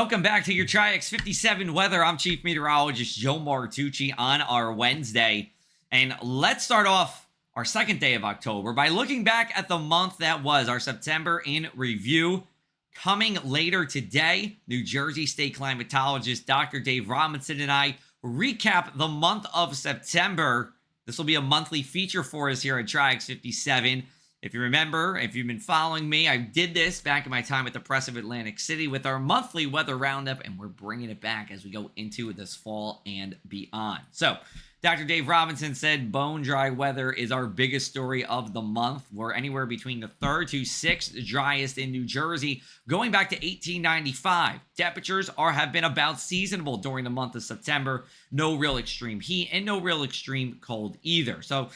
Welcome back to your Tri-X 57 weather. I'm Chief Meteorologist Joe Martucci on our Wednesday. And let's start off our second day of October by looking back at the month that was our September in review. Coming later today, New Jersey State climatologist Dr. Dave Robinson and I recap the month of September. This will be a monthly feature for us here at Tri-X 57. If you remember, if you've been following me, I did this back in my time at the Press of Atlantic City with our monthly weather roundup, and we're bringing it back as we go into this fall and beyond. So, Dr. Dave Robinson said bone dry weather is our biggest story of the month. We're anywhere between the third to sixth driest in New Jersey, going back to 1895. Temperatures have been about seasonable during the month of September. No real extreme heat and no real extreme cold either. So,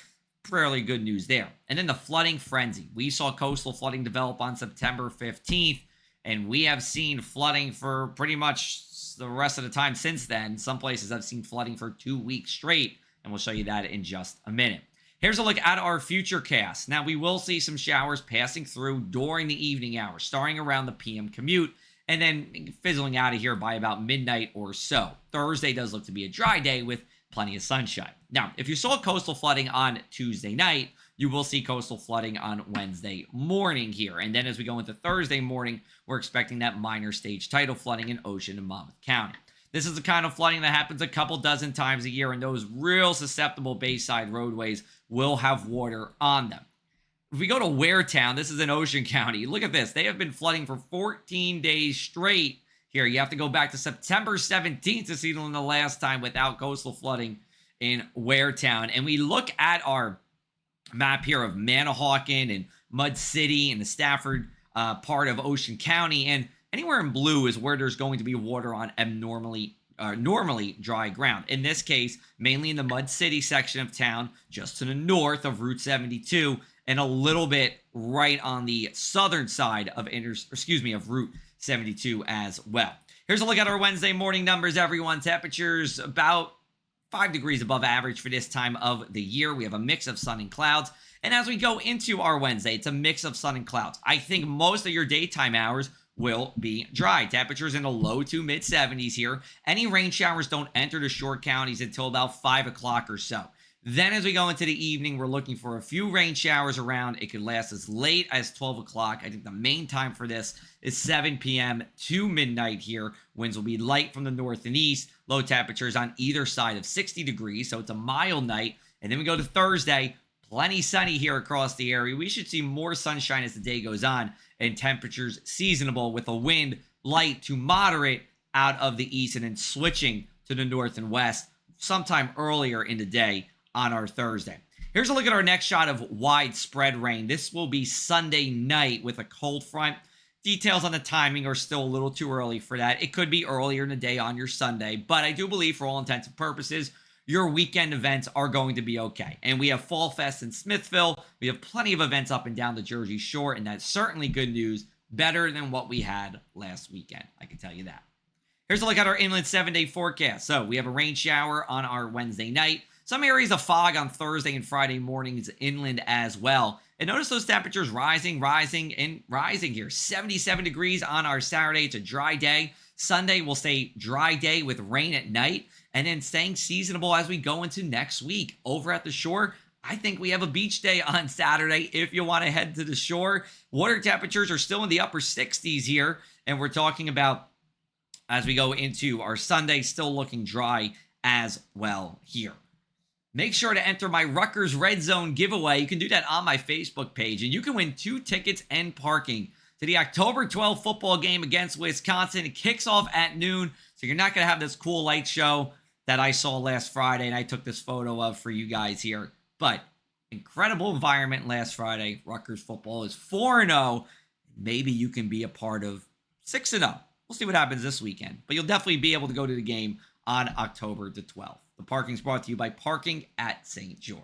fairly good news there. And then the flooding frenzy. We saw coastal flooding develop on September 15th, and we have seen flooding for pretty much the rest of the time since then. Some places have seen flooding for 2 weeks straight, and we'll show you that in just a minute. Here's a look at our future cast. Now, we will see some showers passing through during the evening hours, starting around the PM commute, and then fizzling out of here by about midnight or so. Thursday does look to be a dry day with plenty of sunshine. Now, if you saw coastal flooding on Tuesday night, you will see coastal flooding on Wednesday morning here. And then as we go into Thursday morning, we're expecting that minor stage tidal flooding in Ocean and Monmouth County. This is the kind of flooding that happens a couple dozen times a year, and those real susceptible bayside roadways will have water on them. If we go to Waretown, this is in Ocean County. Look at this. They have been flooding for 14 days straight. Here, you have to go back to September 17th to see them the last time without coastal flooding in Waretown. And we look at our map here of Manahawkin and Mud City and the Stafford part of Ocean County. And anywhere in blue is where there's going to be water on normally dry ground. In this case, mainly in the Mud City section of town, just to the north of Route 72, and a little bit right on the southern side of Route 72 as well. Here's a look at our Wednesday morning numbers, everyone. Temperatures about 5 degrees above average for this time of the year. We have a mix of sun and clouds. And as we go into our Wednesday, it's a mix of sun and clouds. I think most of your daytime hours will be dry. Temperatures in the low to mid 70s here. Any rain showers don't enter the shore counties until about 5 o'clock or so. Then as we go into the evening, we're looking for a few rain showers around. It could last as late as 12 o'clock. I think the main time for this is 7 p.m. to midnight here. Winds will be light from the north and east. Low temperatures on either side of 60 degrees, so it's a mild night. And then we go to Thursday, plenty sunny here across the area. We should see more sunshine as the day goes on, and temperatures seasonable with a wind light to moderate out of the east and then switching to the north and west sometime earlier in the day on our Thursday. Here's a look at our next shot of widespread rain. This will be Sunday night with a cold front. Details on the timing are still a little too early for that. It could be earlier in the day on your Sunday, but I do believe for all intents and purposes, your weekend events are going to be okay. And we have Fall Fest in Smithville. We have plenty of events up and down the Jersey Shore, and that's certainly good news, better than what we had last weekend. I can tell you that. Here's a look at our inland 7-day forecast. So we have a rain shower on our Wednesday night. Some areas of fog on Thursday and Friday mornings inland as well. And notice those temperatures rising here. 77 degrees on our Saturday. It's a dry day. Sunday will stay dry day with rain at night, and then staying seasonable as we go into next week. Over at the shore, I think we have a beach day on Saturday if you want to head to the shore. Water temperatures are still in the upper 60s here, and we're talking about, as we go into our Sunday, still looking dry as well here. Make sure to enter my Rutgers Red Zone giveaway. You can do that on my Facebook page, and you can win 2 tickets and parking to the October 12th football game against Wisconsin. It kicks off at noon, so you're not going to have this cool light show that I saw last Friday, and I took this photo of for you guys here. But incredible environment last Friday. Rutgers football is 4-0. Maybe you can be a part of 6-0. We'll see what happens this weekend, but you'll definitely be able to go to the game on October the 12th. The parking's brought to you by Parking at St. George.